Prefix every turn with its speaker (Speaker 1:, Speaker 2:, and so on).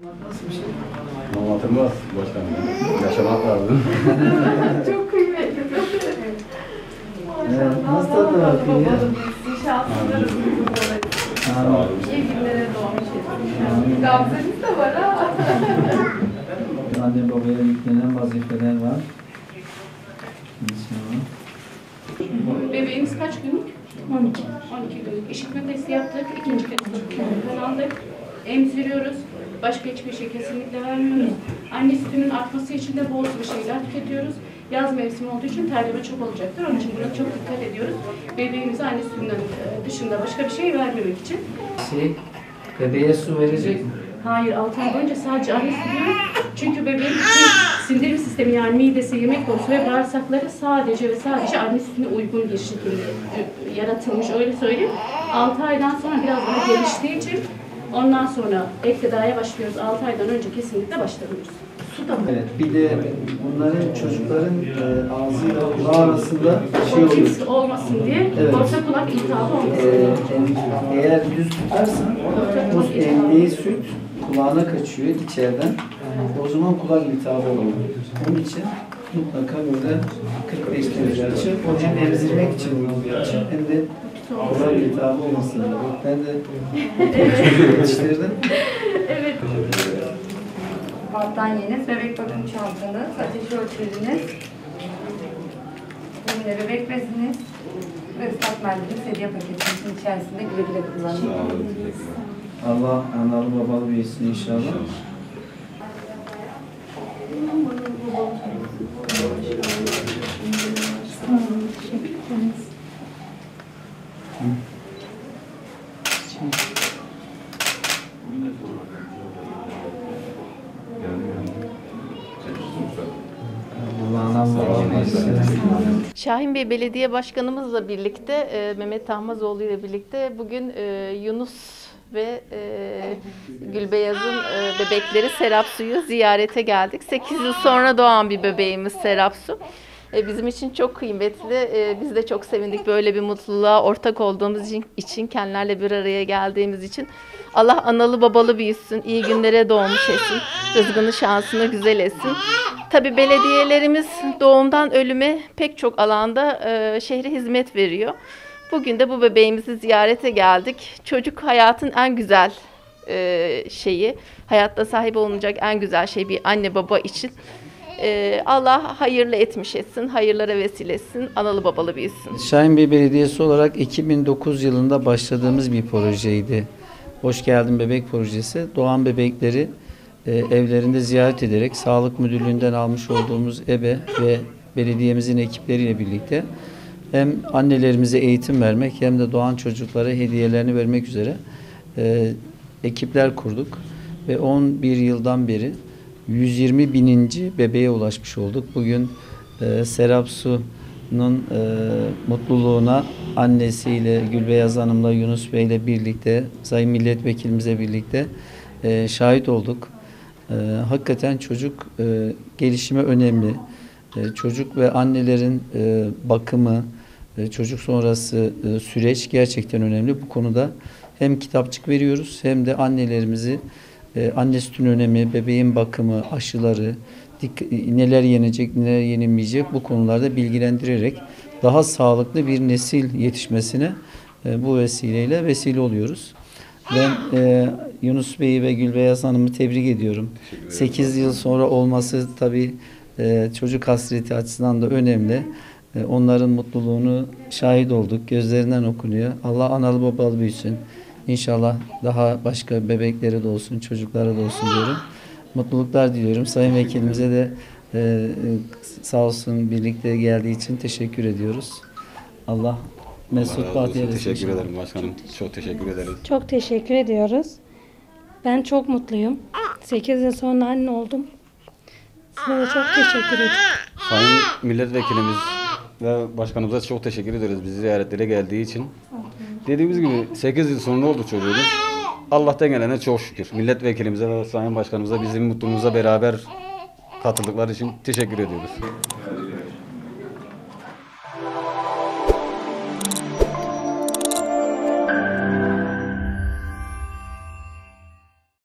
Speaker 1: Nasıl bir şey?
Speaker 2: Anlatılmaz başkanım. Yaşamak lazım.
Speaker 3: Çok kıymetli.
Speaker 1: Evet, nasıl tadı var peki?
Speaker 3: Şanslılarız bizim babayı.
Speaker 2: Sağ olun.
Speaker 3: İyi günlere doğmuş. Gamzeniz de var ha.
Speaker 1: Anne babaya yüklenen vazifeler var. İnşallah.
Speaker 3: Bebeğimiz kaç günlük? 12. 12 günlük. İşitme testi yaptık. İkinci kez çocuklarından aldık. Emziriyoruz. Başka hiçbir şey kesinlikle vermiyoruz. Anne sütünün artması için de bol bir şeyler tüketiyoruz. Yaz mevsimi olduğu için terleme çok olacaktır. Onun için buna çok dikkat ediyoruz. Bebeğimize anne sütünden dışında başka bir şey vermemek için.
Speaker 1: Bebeğe su verecek mi?
Speaker 3: Hayır, 6 ay boyunca sadece anne sütü. Çünkü bebeğin sindirim sistemi yani midesi, yemek borusu ve bağırsakları sadece ve sadece anne sütüne uygun bir şekilde yaratılmış, öyle söyleyeyim. 6 aydan sonra biraz daha geliştiği için ondan sonra ek gıdaya başlıyoruz. 6 aydan önce kesinlikle başlamıyoruz. Su da mı?
Speaker 1: Evet, bir de bunların çocukların ağzıyla kulağı arasında şey oluyor.
Speaker 3: Otitis olmasın diye
Speaker 1: Evet.
Speaker 3: orta kulak iltihabı olmasın.
Speaker 1: Eğer düz tutarsan o emdiği süt kulağına kaçıyor içeriden. O zaman kulak iltihabı oluyor. Onun için mutlaka böyle 45 derece açıp o hem emzirmek için uygun açıp hem de kulak iltihabı olmasın. Ben de çocuğu yetiştirdim.
Speaker 3: Evet.
Speaker 4: Battaniyeniz, bebek bakım çantanız, ateş ölçeriniz, yine bebek beziniz ve ıslak mendiliniz hediye paketinizin içerisinde güle güle kullanın.
Speaker 1: Allah analı babalı büyüsün inşallah. Allah analı babalı büyüsün.
Speaker 5: Şahin Bey Belediye Başkanımızla birlikte, Mehmet Tahmazoğlu ile birlikte bugün Yunus ve Gülbeyaz'ın bebekleri Serap Su'yu ziyarete geldik. 8 yıl sonra doğan bir bebeğimiz Serap Su. Bizim için çok kıymetli. Biz de çok sevindik böyle bir mutluluğa ortak olduğumuz için, kendilerle bir araya geldiğimiz için. Allah analı babalı büyüsün, iyi günlere doğmuş etsin, rızkını şansını güzel etsin. Tabii belediyelerimiz doğumdan ölüme pek çok alanda şehre hizmet veriyor. Bugün de bu bebeğimizi ziyarete geldik. Çocuk hayatın en güzel şeyi, hayatta sahip olunacak en güzel şey bir anne baba için. Allah hayırlı etmiş etsin, hayırlara vesile etsin, analı babalı büyüsün.
Speaker 1: Şahin Bey Belediyesi olarak 2009 yılında başladığımız bir projeydi. Hoş Geldin Bebek Projesi. Doğan bebekleri evlerinde ziyaret ederek Sağlık Müdürlüğü'nden almış olduğumuz ebe ve belediyemizin ekipleriyle birlikte hem annelerimize eğitim vermek hem de doğan çocuklara hediyelerini vermek üzere ekipler kurduk. Ve 11 yıldan beri 120 bininci bebeğe ulaşmış olduk. Bugün Serap Su'nun mutluluğuna annesiyle Gülbeyaz Hanım'la Yunus Bey'le birlikte, Sayın Milletvekilimizle birlikte şahit olduk. Hakikaten çocuk gelişimi önemli. Çocuk ve annelerin bakımı, çocuk sonrası süreç gerçekten önemli. Bu konuda hem kitapçık veriyoruz hem de annelerimizi anne sütünün önemi, bebeğin bakımı, aşıları, neler yenecek, neler yenilmeyecek bu konularda bilgilendirerek daha sağlıklı bir nesil yetişmesine bu vesileyle vesile oluyoruz. Ben Yunus Bey'i ve Gülbeyaz Hanım'ı tebrik ediyorum. 8 yıl sonra olması tabii çocuk hasreti açısından da önemli. Onların mutluluğunu şahit olduk. Gözlerinden okunuyor. Allah analı babalı büyüsün. İnşallah daha başka bebekleri de olsun, çocuklara da olsun diyorum. Mutluluklar diliyorum. Sayın Vekilimize de sağ olsun birlikte geldiği için teşekkür ediyoruz. Allah mesut bahtiyar etsin.
Speaker 2: Teşekkür ederim başkanım. Çok teşekkür ederiz.
Speaker 6: Çok teşekkür ediyoruz. Ben çok mutluyum. 8 yıl sonra anne oldum. Size de çok teşekkür ederim.
Speaker 2: Sayın Milletvekilimiz ve başkanımıza çok teşekkür ederiz bizi ziyaretlere geldiği için. Dediğimiz gibi 8 yıl sonra oldu çocuğumuz. Allah'tan gelene çok şükür. Milletvekilimize ve Sayın Başkanımıza bizim mutluluğumuza beraber katıldıkları için teşekkür ediyoruz.